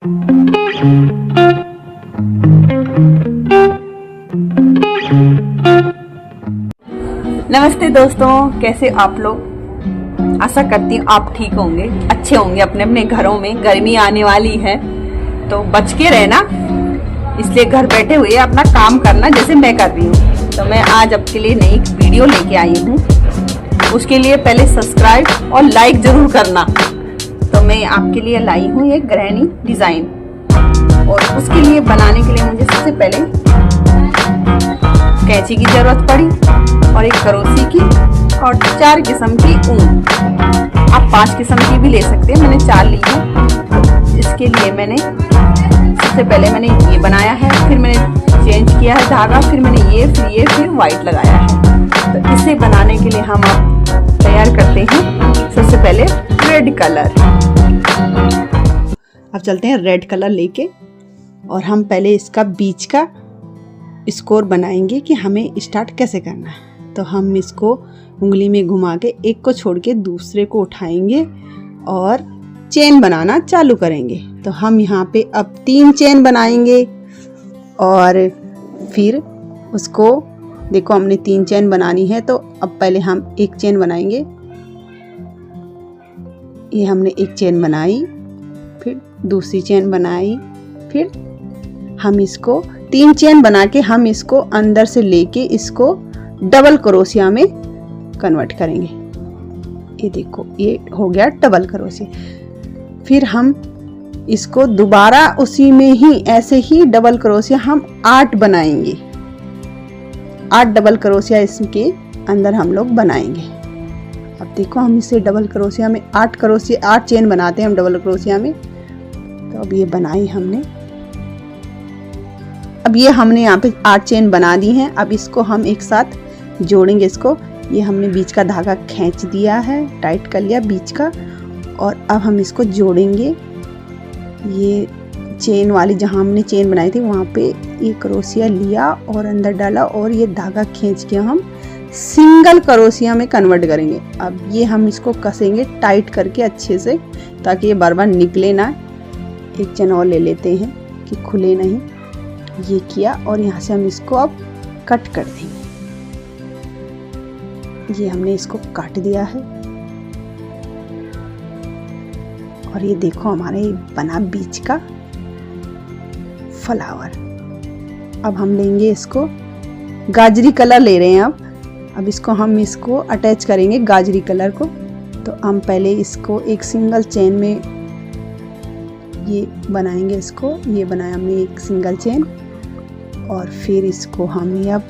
नमस्ते दोस्तों, कैसे आप लोग। आशा करती हूँ आप ठीक होंगे, अच्छे होंगे अपने अपने घरों में। गर्मी आने वाली है तो बच के रहना, इसलिए घर बैठे हुए अपना काम करना जैसे मैं कर रही हूँ। तो मैं आज आपके लिए नई वीडियो लेके आई हूँ। उसके लिए पहले सब्सक्राइब और लाइक जरूर करना। तो मैं आपके लिए लाई हूँ एक गृहिणी डिजाइन, और उसके लिए बनाने के लिए मुझे सबसे पहले कैंची की जरूरत पड़ी और एक करोसी की और 4 किस्म की ऊन। आप 5 किस्म की भी ले सकते हैं, मैंने 4 ली है। इसके लिए मैंने सबसे पहले मैंने ये बनाया है, फिर मैंने चेंज किया है धागा, फिर मैंने फिर व्हाइट लगाया है। तो इसे बनाने के लिए हम अब तैयार करते हैं सबसे पहले रेड कलर। अब चलते हैं रेड कलर लेके, और हम पहले इसका बीच का स्कोर बनाएंगे कि हमें स्टार्ट कैसे करना है। तो हम इसको उंगली में घुमा के एक को छोड़ के दूसरे को उठाएंगे और चेन बनाना चालू करेंगे। तो हम यहाँ पे अब 3 चेन बनाएंगे, और फिर उसको देखो हमने 3 चेन बनानी है। तो अब पहले हम एक चेन बनाएंगे। ये हमने एक चेन बनाई, फिर दूसरी चेन बनाई, फिर हम इसको 3 चेन बना के हम इसको अंदर से लेके इसको डबल क्रोशिया में कन्वर्ट करेंगे। ये देखो ये हो गया डबल क्रोशिया। फिर हम इसको दोबारा उसी में ही ऐसे ही डबल क्रोशिया हम 8 बनाएंगे। 8 डबल क्रोशिया इसके अंदर हम लोग बनाएंगे। अब देखो हम इसे डबल क्रोशिया में 8 चेन बनाते हैं हम डबल क्रोशिया में। तो अब ये बनाई हमने। अब ये हमने यहाँ पे 8 चेन बना दी हैं। अब इसको हम एक साथ जोड़ेंगे। इसको ये हमने बीच का धागा खींच दिया है, टाइट कर लिया बीच का, और अब हम इसको जोड़ेंगे। ये चेन वाली जहाँ हमने चेन बनाई थी वहाँ पे ये क्रोशिया लिया और अंदर डाला, और ये धागा खींच के हम सिंगल क्रोशिया में कन्वर्ट करेंगे। अब ये हम इसको कसेंगे टाइट करके अच्छे से, ताकि ये बार बार निकले ना। एक चेन और ले लेते हैं कि खुले नहीं। ये किया, और यहाँ से हम इसको अब कट कर देंगे। ये हमने इसको काट दिया है, और ये देखो हमारे बना बीच का फ्लावर। अब हम लेंगे इसको, गाजरी कलर ले रहे हैं अब इसको हम इसको अटैच करेंगे गाजरी कलर को। तो हम पहले इसको एक सिंगल चेन में ये बनाएंगे। इसको ये बनाया हमने एक सिंगल चेन, और फिर इसको हम ये अब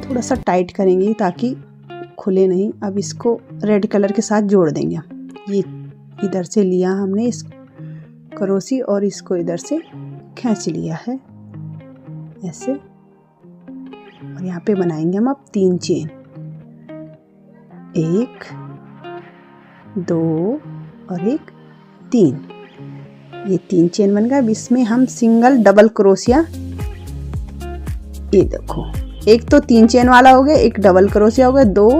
थोड़ा सा टाइट करेंगे ताकि खुले नहीं। अब इसको रेड कलर के साथ जोड़ देंगे। ये इधर से लिया हमने इस क्रोशी, और इसको इधर से खींच लिया है ऐसे, और यहाँ पे बनाएंगे हम अब 3 चेन। 1 2 और 1 3। ये 3 चेन बन गया। अब इसमें हम सिंगल डबल क्रोशिया, ये देखो एक तो 3 चेन वाला हो गया, एक डबल क्रोशिया हो गया 2,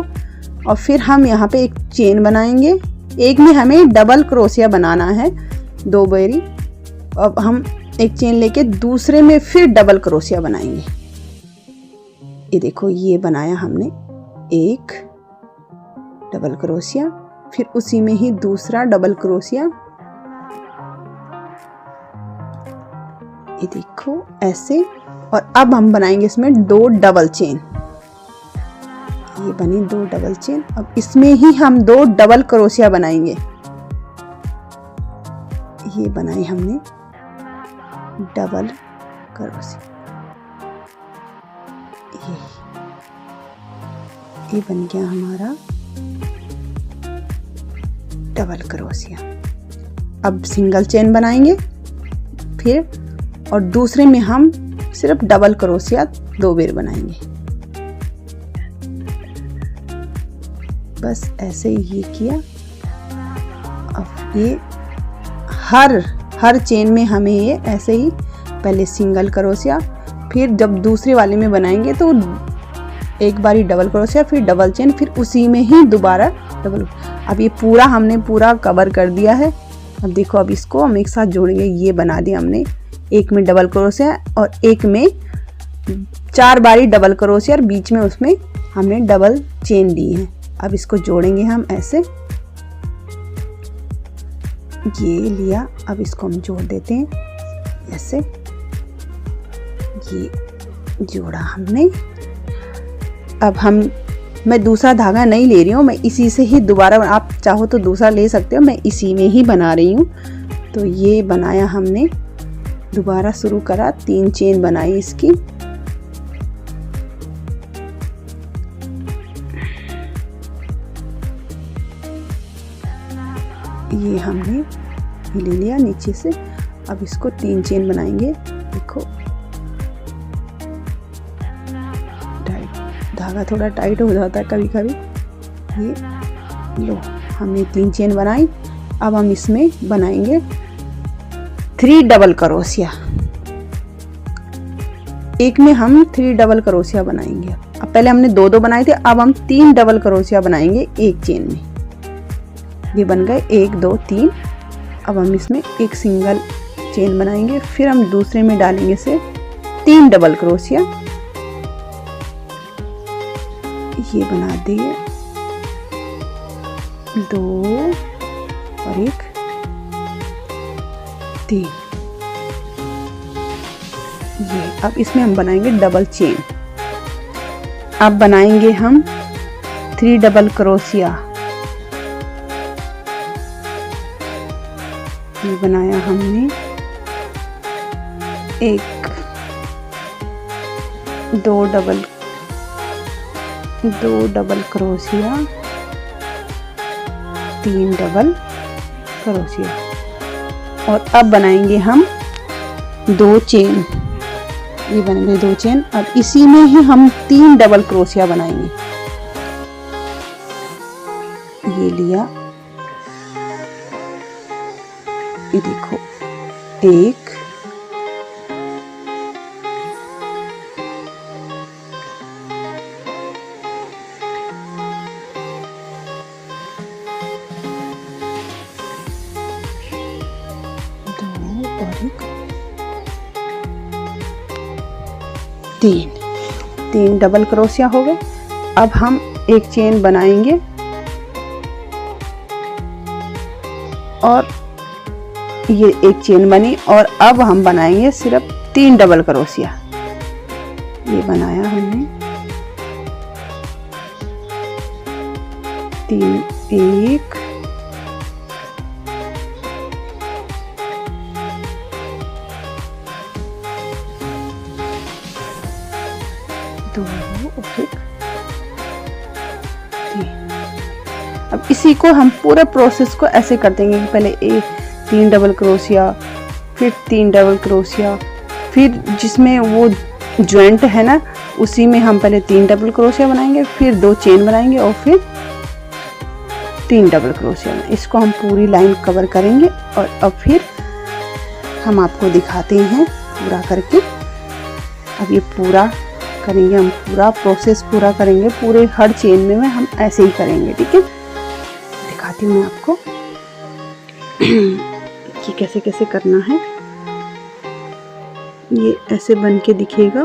और फिर हम यहाँ पे एक चेन बनाएंगे। एक में हमें डबल क्रोशिया बनाना है 2 बारी। अब हम एक चेन लेके दूसरे में फिर डबल क्रोशिया बनाएंगे। ये देखो ये बनाया हमने एक डबल क्रोशिया, फिर उसी में ही दूसरा डबल क्रोशिया। ये देखो ऐसे, और अब हम बनाएंगे इसमें 2 डबल चेन। ये बनी 2 डबल चेन। अब इसमें ही हम 2 डबल क्रोशिया बनाएंगे। ये बनाई हमने डबल क्रोशिया। ये बन गया हमारा डबल क्रोशिया। अब सिंगल चेन बनाएंगे फिर, और दूसरे में हम सिर्फ डबल क्रोशिया 2 बार बनाएंगे। बस ऐसे ये किया। अब ये हर चेन में हमें ये ऐसे ही पहले सिंगल क्रोशिया, फिर जब दूसरे वाले में बनाएंगे तो एक बारी डबल क्रोशिया, फिर डबल चेन, फिर उसी में ही दोबारा डबल। अब ये पूरा हमने पूरा कवर कर दिया है। अब देखो, अब इसको हम एक साथ जोड़ेंगे। ये बना दिया हमने, एक में डबल क्रोशिया और एक में 4 बारी डबल क्रोशिया और बीच में उसमें हमने डबल चेन दी है। अब इसको जोड़ेंगे हम ऐसे, ये लिया। अब इसको हम जोड़ देते हैं ऐसे, ये जोड़ा हमने। अब मैं दूसरा धागा नहीं ले रही हूँ, मैं इसी से ही दोबारा, आप चाहो तो दूसरा ले सकते हो, मैं इसी में ही बना रही हूँ। तो ये बनाया हमने, दोबारा शुरू करा, 3 चेन बनाई इसकी। ये हमने ले लिया नीचे से। अब इसको 3 चेन बनाएंगे। देखो धागा थोड़ा टाइट हो जाता है कभी कभी। ये लो, हमने 3 चेन बनाई। अब हम इसमें बनाएंगे 3 डबल क्रोशिया। एक में हम 3 डबल क्रोशिया बनाएंगे। अब पहले हमने 2 बनाए थे, अब हम 3 डबल क्रोशिया बनाएंगे एक चेन में। ये बन गए 1 2 3। अब हम इसमें एक सिंगल चेन बनाएंगे, फिर हम दूसरे में डालेंगे से 3 डबल क्रोशिया। ये बना दिए 2 और 1 3। ये अब इसमें हम बनाएंगे डबल चेन। अब बनाएंगे हम 3 डबल क्रोशिया। ये बनाया हमने 1 2 डबल क्रोशिया, 3 डबल क्रोशिया। और अब बनाएंगे हम 2 चेन। ये बन गए 2 चेन। अब इसी में ही हम 3 डबल क्रोशिया बनाएंगे। ये लिया, ये देखो 1 2 और 1 3 डबल क्रोशिया हो गए। अब हम एक चेन बनाएंगे और ये एक चेन बनी। और अब हम बनाएंगे सिर्फ 3 डबल क्रोशिया। ये बनाया हमने 3 1 2 और 1 3। अब इसी को हम पूरे प्रोसेस को ऐसे कर देंगे कि पहले 3 डबल क्रोशिया, फिर 3 डबल क्रोशिया, फिर जिसमें वो जॉइंट है ना उसी में हम पहले 3 डबल क्रोशिया बनाएंगे, फिर 2 चेन बनाएंगे और फिर 3 डबल क्रोशिया। इसको हम पूरी लाइन कवर करेंगे और अब फिर हम आपको दिखाते हैं पूरा करके। अब ये पूरा करेंगे, हम पूरा प्रोसेस पूरा करेंगे, पूरे हर चेन में हम ऐसे ही करेंगे। ठीक है, दिखाती हूँ मैं आपको कि कैसे कैसे करना है। ये ऐसे बन के दिखेगा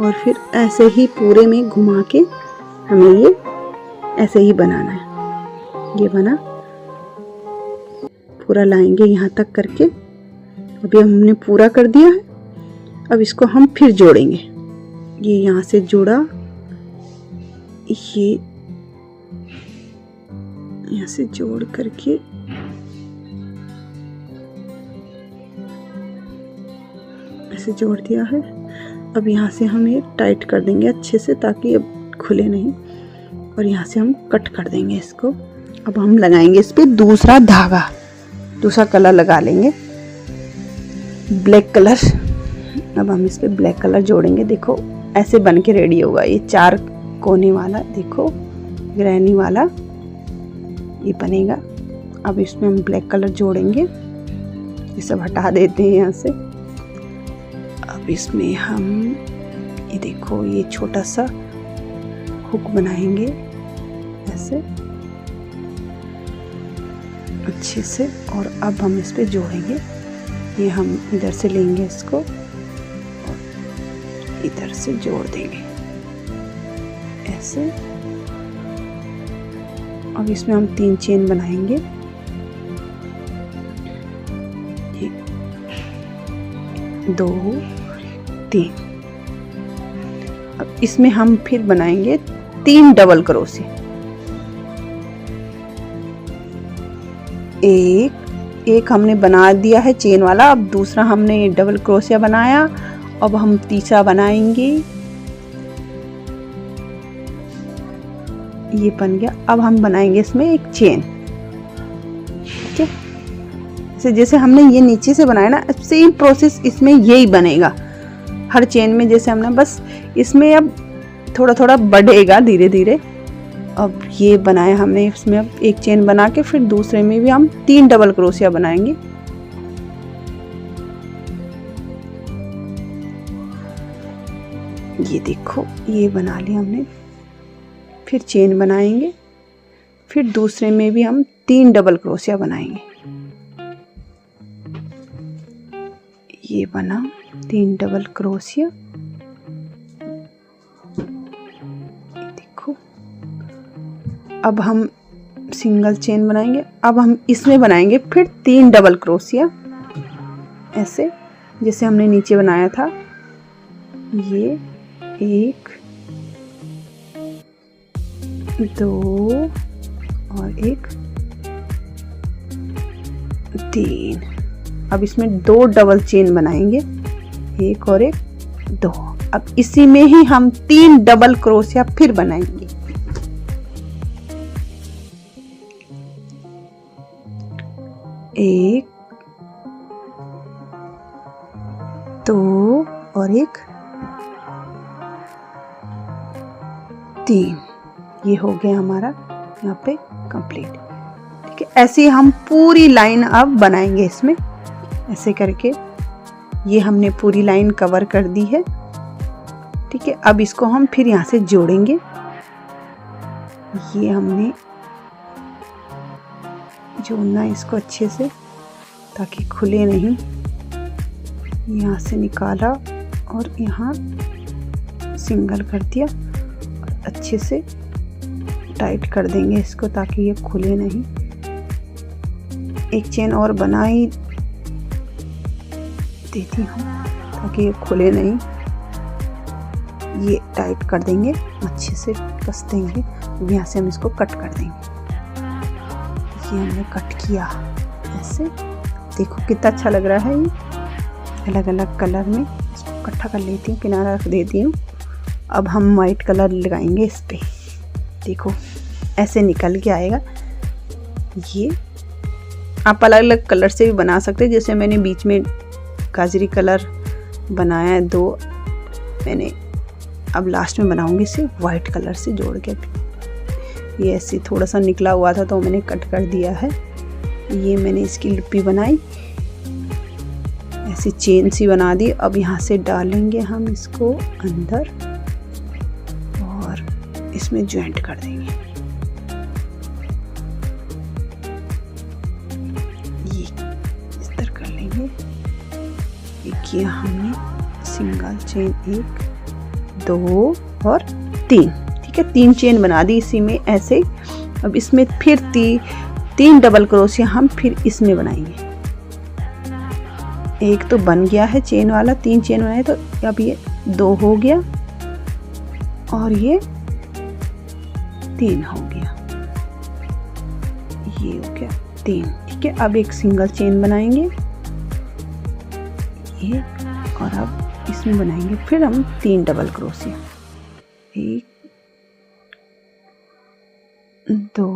और फिर ऐसे ही पूरे में घुमा के हमें ये ऐसे ही बनाना है। ये बना, पूरा लाएंगे यहाँ तक करके। अभी हमने पूरा कर दिया है। अब इसको हम फिर जोड़ेंगे। ये यहाँ से जोड़ा, ये यहाँ से जोड़ करके ऐसे जोड़ दिया है। अब यहाँ से हम ये टाइट कर देंगे अच्छे से ताकि अब खुले नहीं, और यहाँ से हम कट कर देंगे इसको। अब हम लगाएंगे इस पे दूसरा धागा, दूसरा कलर लगा लेंगे, ब्लैक कलर। अब हम इस पे ब्लैक कलर जोड़ेंगे। देखो ऐसे बन के रेडी होगा ये 4 कोने वाला, देखो ग्रैनी वाला ये बनेगा। अब इसमें हम ब्लैक कलर जोड़ेंगे। ये सब हटा देते हैं यहाँ से। अब इसमें हम ये देखो ये छोटा सा हुक बनाएंगे ऐसे। अच्छे से। और अब हम इस पे जोड़ेंगे। ये हम इधर से लेंगे इसको और इधर से जोड़ देंगे ऐसे। अब इसमें हम 3 चेन बनाएंगे। 1 2 3। अब इसमें हम फिर बनाएंगे 3 डबल क्रोशे। एक हमने बना दिया है चेन वाला, अब दूसरा हमने डबल क्रोशिया बनाया। अब हम तीसरा बनाएंगे, ये बन गया। अब हम बनाएंगे इसमें एक चेन, ठीक है। जैसे हमने ये नीचे से बनाया ना, सेम प्रोसेस इसमें यही बनेगा हर चेन में जैसे हमने, बस इसमें अब थोड़ा थोड़ा बढ़ेगा धीरे धीरे। अब ये बनाया हमने, इसमें अब एक चेन बना के फिर दूसरे में भी हम 3 डबल क्रोशिया बनाएंगे। ये देखो ये बना लिया हमने। फिर चेन बनाएंगे, फिर दूसरे में भी हम 3 डबल क्रोशिया बनाएंगे। ये बना 3 डबल क्रोशिया। देखो अब हम सिंगल चेन बनाएंगे। अब हम इसमें बनाएंगे फिर 3 डबल क्रोशिया ऐसे जैसे हमने नीचे बनाया था। ये 1 2 और 1 3। अब इसमें 2 डबल चेन बनाएंगे, 1 और 1 2। अब इसी में ही हम 3 डबल क्रोशिया फिर बनाएंगे। 1 2 और 1 3। ये हो गया हमारा यहाँ पे कंप्लीट, ठीक है। ऐसे हम पूरी लाइन अब बनाएंगे इसमें, ऐसे करके ये हमने पूरी लाइन कवर कर दी है, ठीक है। अब इसको हम फिर यहाँ से जोड़ेंगे। ये हमने जोड़ना इसको अच्छे से ताकि खुले नहीं। यहाँ से निकाला और यहाँ सिंगल कर दिया और अच्छे से टाइट कर देंगे इसको ताकि ये खुले नहीं। एक चेन और बना ही देती हूँ ताकि ये खुले नहीं। ये टाइट कर देंगे, अच्छे से कस देंगे। यहाँ से हम इसको कट कर देंगे। ये हमने कट किया ऐसे, देखो कितना अच्छा लग रहा है। ये अलग अलग कलर में इसको इकट्ठा कर लेती हूँ, किनारा रख देती हूँ। अब हम वाइट कलर लगाएंगे इस पे, देखो ऐसे निकल के आएगा। ये आप अलग अलग कलर से भी बना सकते हैं। जैसे मैंने बीच में गाजरी कलर बनाया है 2, मैंने अब लास्ट में बनाऊंगी इसे वाइट कलर से जोड़ के। ये ऐसे थोड़ा सा निकला हुआ था तो मैंने कट कर दिया है। ये मैंने इसकी लिप्पी बनाई, ऐसी चेन सी बना दी। अब यहाँ से डालेंगे हम इसको अंदर और इसमें ज्वाइंट कर देंगे। ये इस तरह कर लेंगे। एक किया हमने सिंगल चेन 1 2 और 3, ठीक है। 3 चेन बना दी इसी में ऐसे। अब इसमें फिर 3 डबल क्रोशिया हम फिर इसमें बनाएंगे। एक तो बन गया है चेन वाला, 3 चेन बनाए तो अब ये 2 हो गया और ये 3 हो गया, ये हो गया 3, ठीक है। अब एक सिंगल चेन बनाएंगे ये, और अब इसमें बनाएंगे फिर हम 3 डबल क्रोशिया। 1 2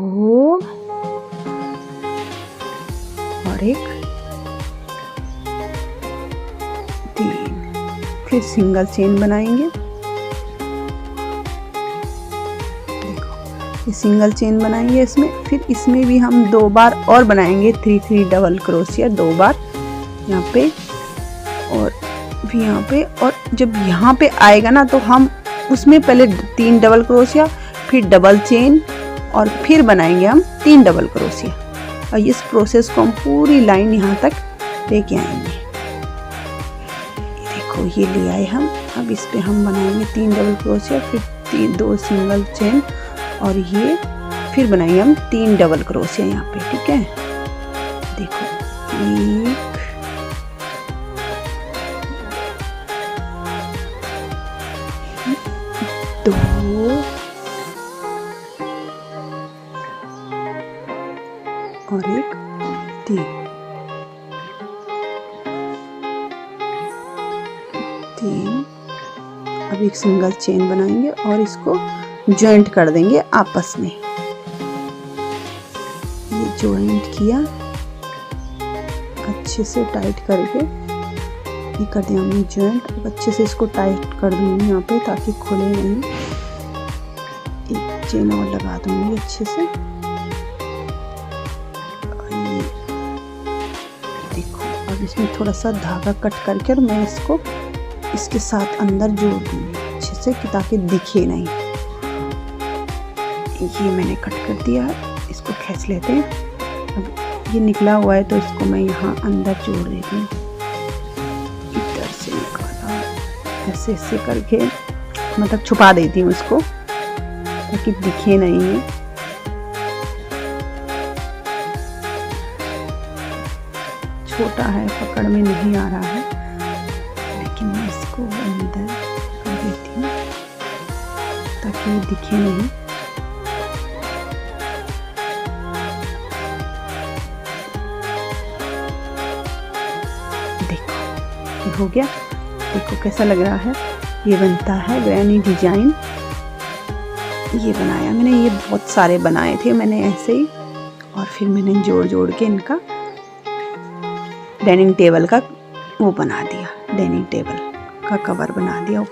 और 1 3, फिर सिंगल चेन बनाएंगे। देखो ये सिंगल चेन बनाएंगे इसमें, फिर इसमें भी हम 2 बार और बनाएंगे 3 डबल क्रोशिया 2 बार यहाँ पे और भी यहाँ पे। और जब यहाँ पे आएगा ना तो हम उसमें पहले 3 डबल क्रोशिया, फिर डबल चेन और फिर बनाएंगे हम 3 डबल क्रोशिया। और इस प्रोसेस को हम पूरी लाइन यहाँ तक लेके आएंगे। देखो ये ले आए हम। अब इस पे हम बनाएंगे 3 डबल क्रोशिया, फिर 2 सिंगल चेन, और ये फिर बनाएंगे हम 3 डबल क्रोशिया यहाँ पे। ठीक है, देखो 1 2 और 1 3 3। अब एक सिंगल चेन बनाएंगे और इसको जॉइंट कर देंगे आपस में। ये जॉइंट किया अच्छे से टाइट करके, ये कर दिया हमने जॉइंट। अब अच्छे से इसको टाइट कर दूंगी यहाँ पे ताकि खुले नहीं। एक चेन और लगा दूंगी अच्छे से। ये देखो, अब इसमें थोड़ा सा धागा कट करके और मैं इसको इसके साथ अंदर जोड़ दूंगी अच्छे से कि ताकि दिखे नहीं। ये मैंने कट कर दिया है, इसको खींच लेते हैं। अब ये निकला हुआ है तो इसको मैं यहाँ अंदर जोड़ देती हूँ। इधर से निकाला, ऐसे ऐसे करके मतलब छुपा देती हूँ इसको ताकि दिखे नहीं है। छोटा है, पकड़ में नहीं आ रहा है, लेकिन मैं इसको अंदर कर देती हूँ ताकि दिखे नहीं। हो गया, देखो कैसा लग रहा है। ये बनता है ग्रैनी डिजाइन। ये बनाया मैंने, ये बहुत सारे बनाए थे मैंने ऐसे ही, और फिर मैंने जोड़ जोड़ के इनका डाइनिंग टेबल का वो बना दिया, डाइनिंग टेबल का कवर बना दिया।